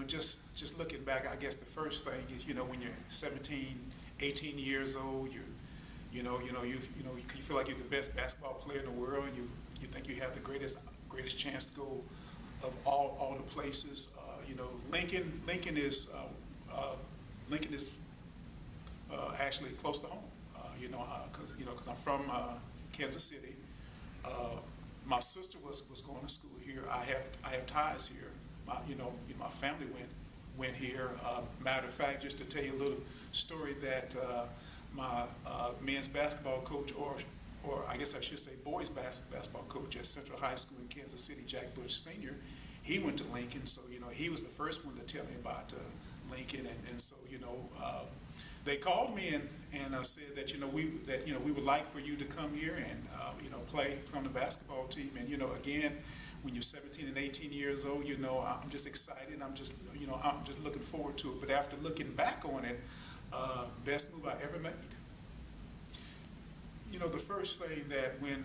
just looking back, I guess the first thing is, when you're 17, 18 years old, you feel like you're the best basketball player in the world, and you think you have the greatest chance to go of all the places. Lincoln is actually close to home. Because I'm from Kansas City. My sister was going to school here. I have ties here. My family went here. Matter of fact, just to tell you a little story, that my men's basketball coach, or I guess I should say boys basketball coach at Central High School in Kansas City, Jack Bush Sr., he went to Lincoln, so he was the first one to tell me about Lincoln, and so they called me and said that we would like for you to come here and play on the basketball team. And again, when you're 17 and 18 years old, I'm just excited. I'm just looking forward to it. But after looking back on it, best move I ever made. The first thing that when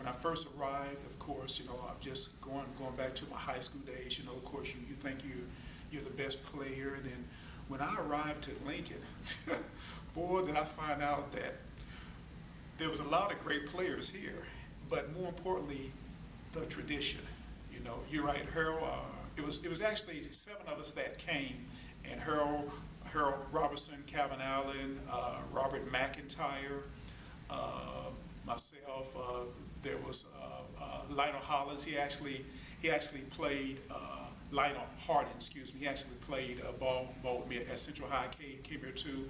I first arrived, of course, I'm just going back to my high school days. Of course, you think you're the best player, and then when I arrived to Lincoln, boy, did I find out that there was a lot of great players here, but more importantly, the tradition. You're right, Harold. It was actually 7 of us that came, and Harold Robertson, Calvin Allen, Robert McIntyre, myself. There was Lionel Hollins. He actually played. Lionel Hardin, excuse me. He actually played ball with me at Central High. Came here too.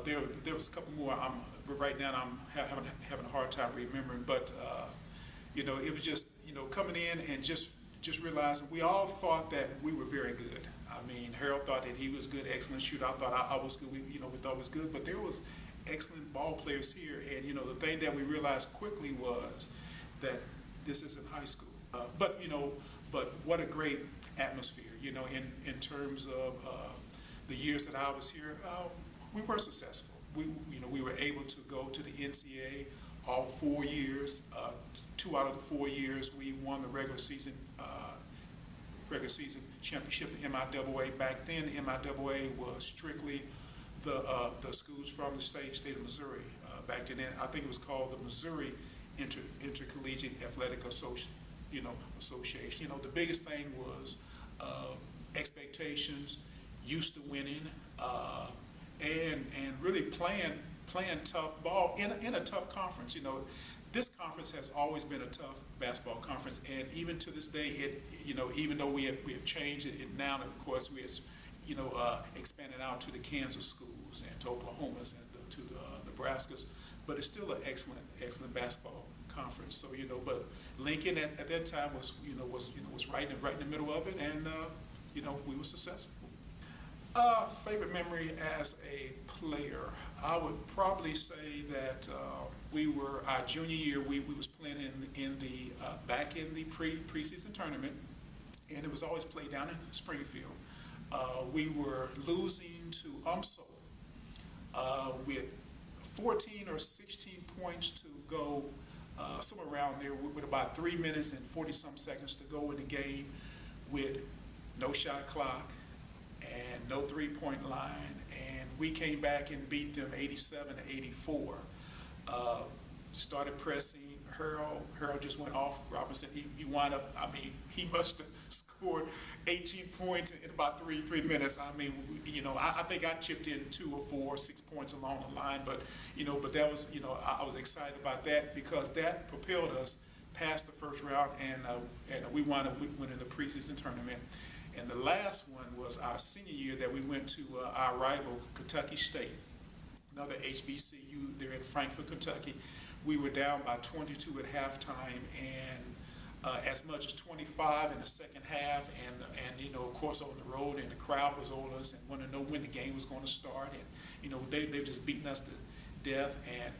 There was a couple more. Right now I'm having a hard time remembering. But it was just coming in and just realizing we all thought that we were very good. I mean, Harold thought that he was good, excellent shooter. I thought I was good. We thought I was good, but there was excellent ball players here. And the thing that we realized quickly was that this isn't high school. But what a great atmosphere. In terms of the years that I was here, we were successful. We were able to go to the NCAA all 4 years. 2 out of the 4 years we won the regular season championship, the MIAA. Back then, the MIAA was strictly the schools from the state of Missouri. Back then, I think it was called the Missouri Intercollegiate Athletic Association. The biggest thing was expectations, used to winning, and really playing tough ball in a tough conference. This conference has always been a tough basketball conference, and even to this day, even though we have changed it now, of course, we have expanded out to the Kansas schools and to Oklahomas and to the Nebraskas, but it's still an excellent basketball conference. So but Lincoln at that time was right in the middle of it, and we were successful. Favorite memory as a player, I would probably say that our junior year, we was playing in the back in the preseason tournament, and it was always played down in Springfield. We were losing to UMSO with 14 or 16 points to go, somewhere around there, with about 3 minutes and 40-some seconds to go in the game, with no shot clock and no three-point line, and we came back and beat them 87-84. Started pressing. Harold just went off. Robinson, he wound up. I mean, he must have scored 18 points in about three minutes. I mean, I think I chipped in 2 or 4 or 6 points along the line, but that was, I was excited about that because that propelled us past the first round, and we wound up winning the preseason tournament. And the last one was our senior year that we went to our rival, Kentucky State, another HBCU there in Frankfort, Kentucky. We were down by 22 at halftime, and as much as 25 in the second half, and of course on the road, and the crowd was on us and wanted to know when the game was going to start, and they were just beating us to death, and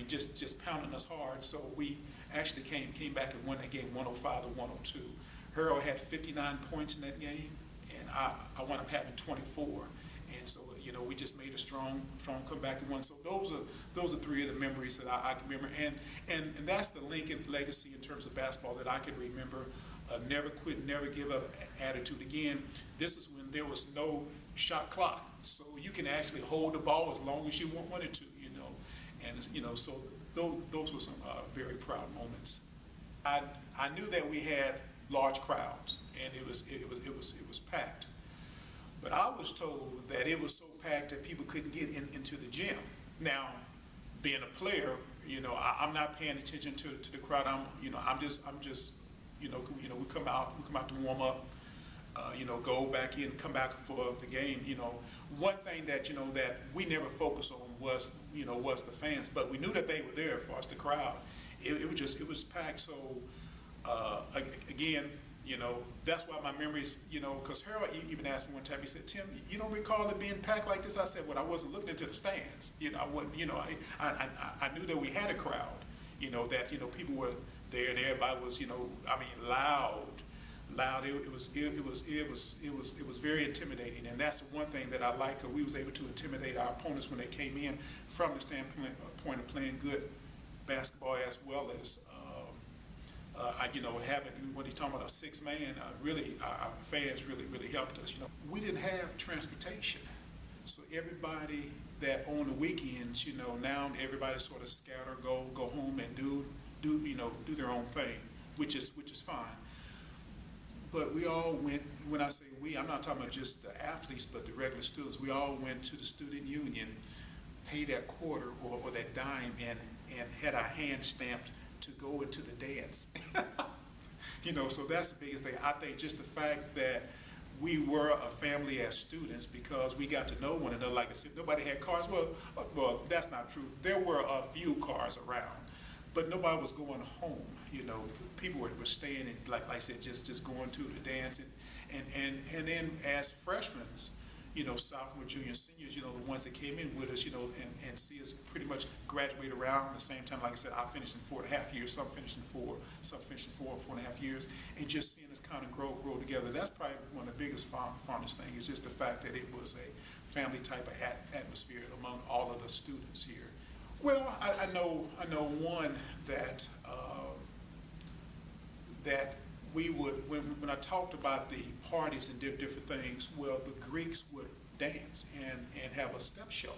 just pounding us hard. So we actually came back and won that game 105-102. Harold had 59 points in that game, and I wound up having 24. And so, we just made a strong comeback and won. So those are three of the memories that I can remember. And that's the Lincoln legacy in terms of basketball that I can remember. Never quit, never give up attitude. Again, this is when there was no shot clock. So you can actually hold the ball as long as you wanted to, And, so those were some very proud moments. I knew that we had large crowds, and it was packed. But I was told that it was so packed that people couldn't get into the gym. Now, being a player, I'm not paying attention to the crowd. I'm just, we come out to warm up, go back in, come back for the game. One thing that that we never focused on was the fans, but we knew that they were there as far as the crowd. It was packed. So again, that's why my memories, because Harold even asked me one time, he said, "Tim, you don't recall it being packed like this?" I said, "Well, I wasn't looking into the stands. I wasn't, I knew that we had a crowd, that, people were there and everybody was, loud. It was very intimidating, and that's the one thing that I like, because we was able to intimidate our opponents when they came in from the standpoint of playing good basketball, as well as having, when you're talking about a six-man, really, our fans really helped us. We didn't have transportation, so everybody that on the weekends, now everybody sort of scatter, go home and do their own thing, which is fine. But we all went. When I say we, I'm not talking about just the athletes, but the regular students. We all went to the student union, paid that quarter or that dime, and had our hand stamped to go into the dance. So that's the biggest thing. I think just the fact that we were a family as students, because we got to know one another. Like I said, nobody had cars. Well, that's not true. There were a few cars around, but nobody was going home. People were staying, and like I said, just going to the dance, and then as freshmen, sophomore, junior, seniors, the ones that came in with us, and see us pretty much graduate around the same time. Like I said, I finished in 4.5 years, some finished in 4, some finished in 4.5 years, and just seeing us kind of grow together. That's probably one of the biggest fondest things, is just the fact that it was a family type of atmosphere among all of the students here. Well, I know one that that we would, when I talked about the parties and different things, well, the Greeks would dance and have a step show.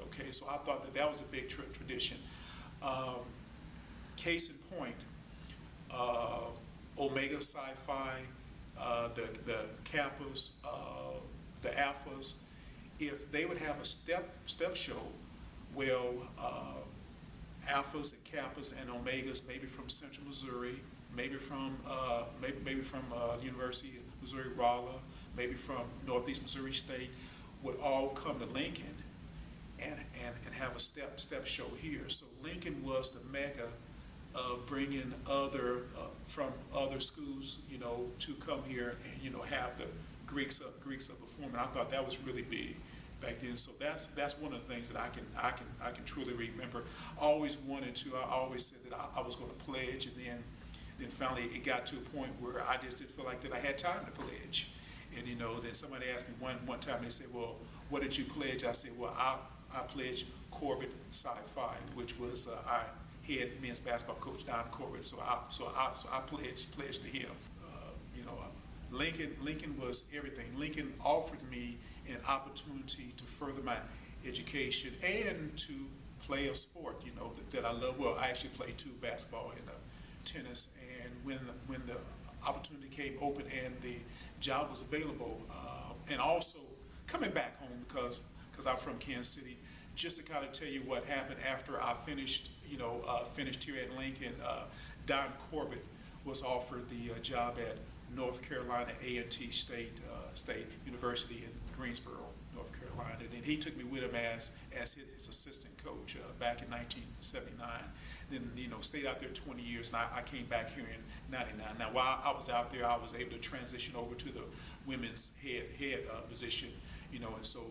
Okay, so I thought that was a big tradition. Case in point, Omega Psi Phi, the Kappas, the Alphas, if they would have a step show, well, Alphas and Kappas and Omegas, maybe from Central Missouri, maybe from the University of Missouri Rolla, maybe from Northeast Missouri State, would all come to Lincoln and have a step show here. So Lincoln was the mecca of bringing other from other schools, to come here and have the Greeks up performing. I thought that was really big back then. So that's one of the things that I can truly remember. I always said that I was going to pledge, and then finally it got to a point where I just didn't feel like that I had time to pledge. And then somebody asked me one time, they said, "Well, what did you pledge?" I said, "Well, I pledged Corbett Psi Phi, which was our head men's basketball coach, Don Corbett. So I pledged to him. Lincoln was everything. Lincoln offered me an opportunity to further my education and to play a sport, that I love. Well, I actually played two, basketball and tennis. And when the opportunity came open and the job was available, and also coming back home because I'm from Kansas City, just to kind of tell you what happened after I finished here at Lincoln. Don Corbett was offered the job at North Carolina A&T State University in Greensboro, North Carolina. And then he took me with him as his assistant coach back in 1979. Then stayed out there 20 years, and I came back here in '99. Now while I was out there, I was able to transition over to the women's head position. And so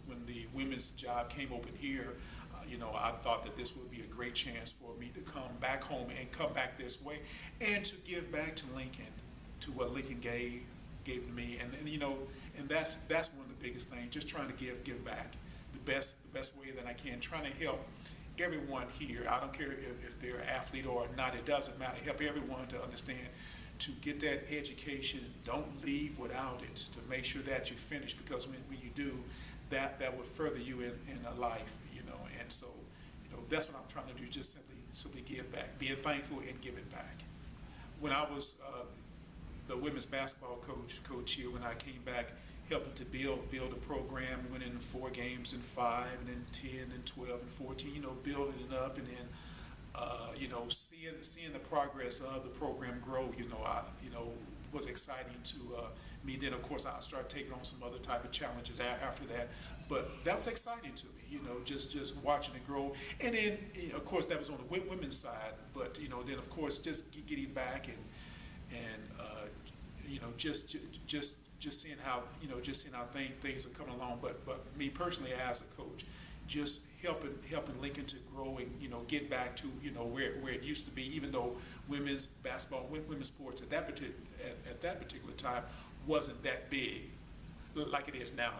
when the women's job came open here, I thought that this would be a great chance for me to come back home and come back this way, and to give back to Lincoln, to what Lincoln gave gave to me, and you know, and that's one of the biggest things. Just trying to give back the best way that I can, trying to help everyone here. I don't care if they're an athlete or not, it doesn't matter. Help everyone to understand, to get that education. Don't leave without it, to make sure that you finish, because when you do, that will further you in a life, you know. And so, you know, that's what I'm trying to do, just simply give back, being thankful and giving back. When I was the women's basketball coach here, when I came back, helping to build a program, winning 4 games and 5, and then 10 and 12 and 14, you know, building it up, and then you know, seeing the progress of the program grow, you know, was exciting to me. Then of course I started taking on some other type of challenges after that, but that was exciting to me, you know, just watching it grow. And then, you know, of course that was on the women's side, but you know, then of course just getting back and you know, just seeing how, you know, just seeing how things are coming along. But me personally as a coach, just helping Lincoln to grow and, you know, get back to, you know, where it used to be, even though women's basketball, women's sports at that particular time wasn't that big like it is now,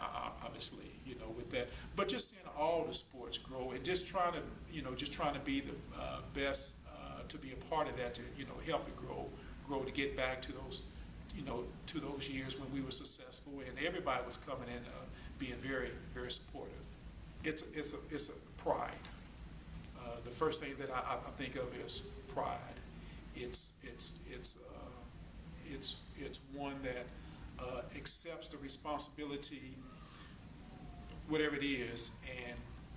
obviously, you know, with that. But just seeing all the sports grow and just trying to, you know, be the best, to be a part of that, to, you know, help it grow, to get back to those, you know, to those years when we were successful and everybody was coming in, being very, very supportive. It's a pride. The first thing that I think of is pride. It's one that accepts the responsibility, whatever it is,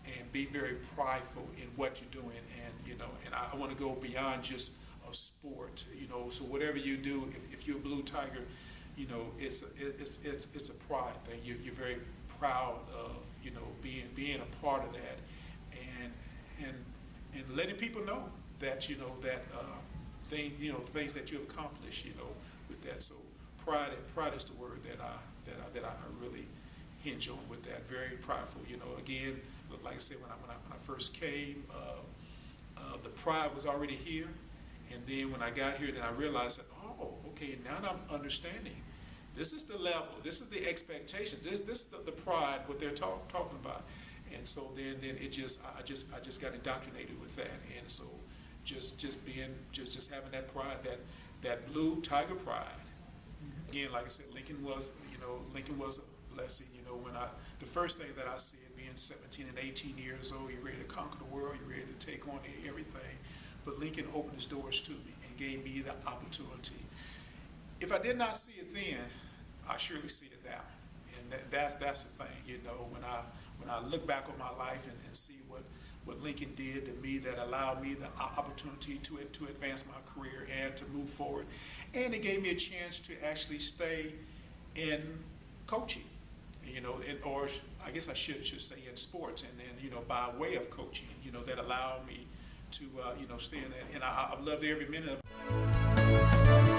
and be very prideful in what you're doing. And you know, and I want to go beyond just a sport. You know, so whatever you do, if you're a Blue Tiger, you know, it's a pride thing. You're very proud of, you know, being a part of that, and letting people know that, you know, that things that you have accomplished, you know, with that. So pride is the word that I really hinge on with that. Very prideful, you know. Again, like I said, when I first came, the pride was already here, and then when I got here, then I realized that, oh, okay, now I'm understanding. This is the level. This is the expectations. This is the pride, what they're talking about. And so then it I just got indoctrinated with that. And so just having that pride, that Blue Tiger pride. Again, like I said, Lincoln was a blessing. You know, the first thing that I said, being 17 and 18 years old, you're ready to conquer the world, you're ready to take on everything. But Lincoln opened his doors to me and gave me the opportunity. If I did not see it then, I surely see it now. And that's the thing, you know, when I look back on my life and see what Lincoln did to me, that allowed me the opportunity to advance my career and to move forward. And it gave me a chance to actually stay in coaching, you know, or I guess I should say in sports, and then, you know, by way of coaching, you know, that allowed me to, you know, stay in that. And I've loved every minute of it.